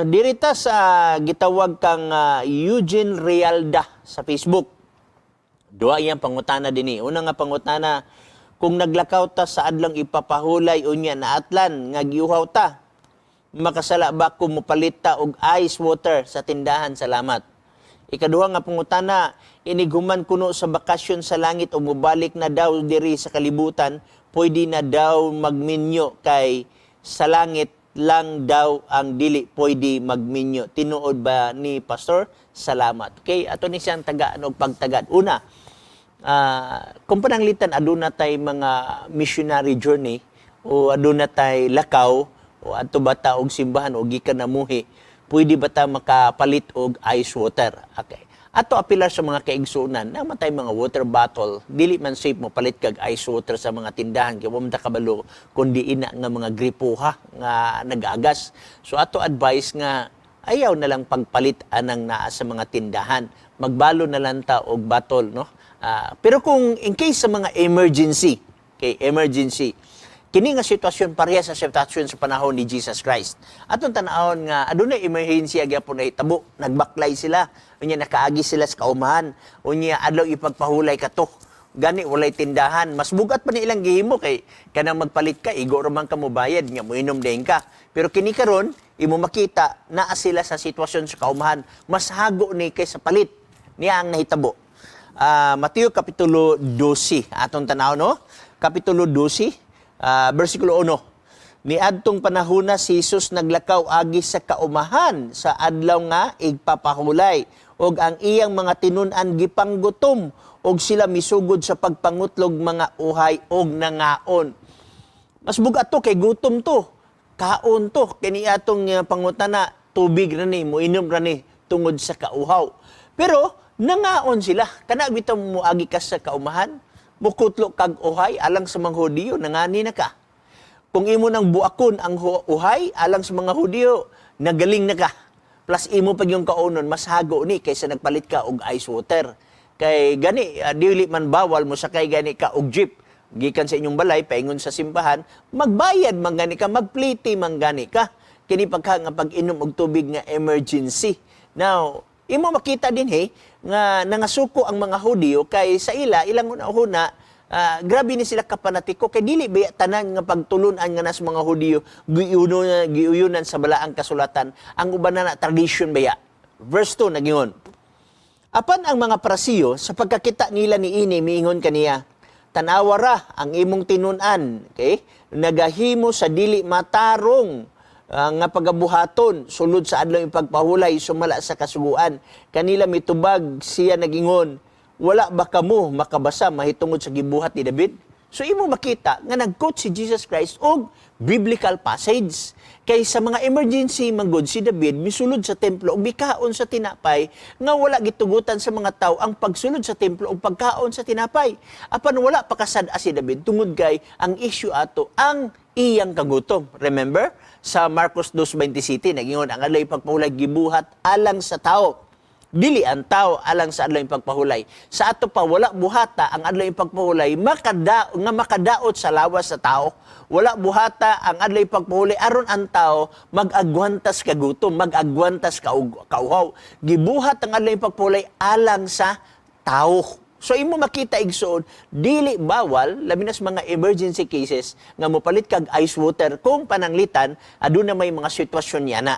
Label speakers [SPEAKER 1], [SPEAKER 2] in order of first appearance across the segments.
[SPEAKER 1] Dirita sa gitawag kang Eugene Realda sa Facebook. Duha iyang pangutana dinhi. Una nga pangutana, kung naglakaw ta sa adlang ipapahulay unya na atlan nga giuhaw ta, makasala ba kung mupalit ta og ice water sa tindahan? Salamat. Ikaduha nga pangutana, iniguman kuno sa bakasyon sa langit o mubalik na daw diri sa kalibutan, pwede na daw magminyo kay sa langit lang daw ang dili pwede magminyo. Tinuod ba ni Pastor? Salamat. Okay, ato ni siyang tagaan og pagtagad. Una, kung pananglitan aduna tay mga missionary journey o aduna tay lakaw o adto bata og simbahan o gikan na muhi, pwede ba ta makapalit og ice water? Okay. Ato apilar sa mga kaigsunan, naman tayo mga water bottle, dili man safe mo palit kag ice water sa mga tindahan, kaya wala kabalo, kundi ina nga mga gripuha nga nag-agas. So ato advice nga, ayaw na lang pagpalit anang naa sa mga tindahan. Magbalo na lang ta og bottle, no? Pero kung in case sa mga emergency, okay, emergency, kini nga sitwasyon pareha sa sitwasyon sa panahon ni Jesus Christ. Atong tanahon nga adunay emergency gyapon na hitabo, nagbaklay sila, unya nakaagi sila sa kaumahan, unya adlaw ipagpahulay kato. Gani walay tindahan, mas bugat pa ni ilang gihimo kay kanang magpalit ka igo ra man ka mo bayad nya moinom din ka. Pero kini karon imo makita naa sila sa sitwasyon sa kaumahan, mas hago ni kaysa palit. Niya ang nahitabo. Mateo kapitulo 12 atong tanaw, no? Kapitulo 12 versikulo 1. Niadtong panahona si Jesus naglakaw agi sa kaumahan sa adlaw nga igpapahulay og ang iyang mga tinun-an gipanggutom og sila misugod sa pagpangutlog mga uhay og nangaon. Mas bugat to kay gutom to. Kaon to kini atong pangutana, tubig ra ni moinom ra ni tungod sa kauhaw. Pero nangaon sila. Kana bitaw mo agi ka sa kaumahan, mukutlo kag uhay alang sa mga Hudiyo, nangani na ka. Kung imo nang buakon ang uhay alang sa mga Hudiyo, nagaling na ka. Plus imo pag yung kaunon, mas hago ni kaysa nagpalit ka og ice water. Kay gani, dili man bawal mo sakay gani ka og jeep. Gikan sa inyong balay, paingon sa simbahan, magbayad man gani ka, magpliti man gani ka. Kini pagka nga pag-inom og tubig nga emergency. Now, imo makita din nga nangasuko ang mga Hudiyo kay sa ilang una-una, grabe ni sila kapanatiko kay dili ba tanan nga pagtulunan nga nas mga Hudiyo giuyunan sa balaang kasulatan ang uban na tradition baya. Verse 2 nagingon, apan ang mga Parasiyo sa pagkakita nila ni ini miingon kaniya, tanawa ra ang imong tinun-an, okay? Nagahimo sa dili matarong nga pagabuhaton sulod sa adlaw ipagpahulay sumala sa kasuguan. Kanila mitubag siya nagingon, wala ba kamo makabasa mahitungod sa gibuhat ni David? So imo makita nga nag-quote si Jesus Christ og biblical passage. Kay sa mga emergency manggod si David misulod sa templo og bikaon sa tinapay nga wala gitugutan sa mga tao ang pagsulod sa templo og pagkaon sa tinapay. Apan wala pakasad si David tungod kay ang issue ato ang iyang kagutom. Remember sa Marcos 2:27 nagingon ang adlaw pagpahulay gibuhat alang sa tao. Dili ang tao alang sa adlaw pagpahulay. Sa ato pa wala buhata ang adlaw pagpahulay makadaot sa lawas sa tao. Wala buhata ang adlaw pagpahulay aron ang tao mag-agwantas ka gutom, mag-agwantas ka kauhaw. Gibuhat ang adlaw pagpahulay alang sa tao. So imo makita igsoon, dili bawal labi na sa mga emergency cases nga mopalit kag ice water kung pananglitan aduna may mga sitwasyon yana.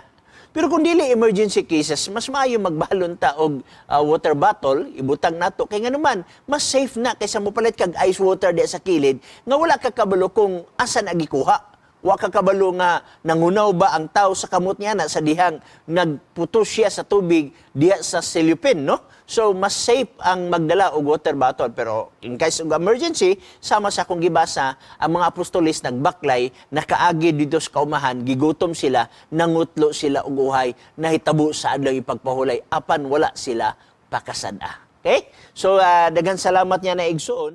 [SPEAKER 1] Pero kung dili emergency cases, mas maayo magbalon ta og water bottle, ibutang nato kay nga naman mas safe na kaysa mopalit kag ice water di sa kilid nga wala ka kabalo kung asa nagikuha. Wa ka kabalo nga nangunaw ba ang tao sa kamot niya na sa dihang nagputos siya sa tubig diha sa silupin, no? So, mas safe ang magdala og water bottle. Pero, in case of emergency, sama sa akong gibasa, ang mga apostolis nagbaklay, nakaagi dito sa kaumahan, gigutom sila, nangutlo sila og uhay, nahitabo sa adlaw ipagpahulay, apan wala sila pakasada. Okay? So, daghang salamat niya na igsuon.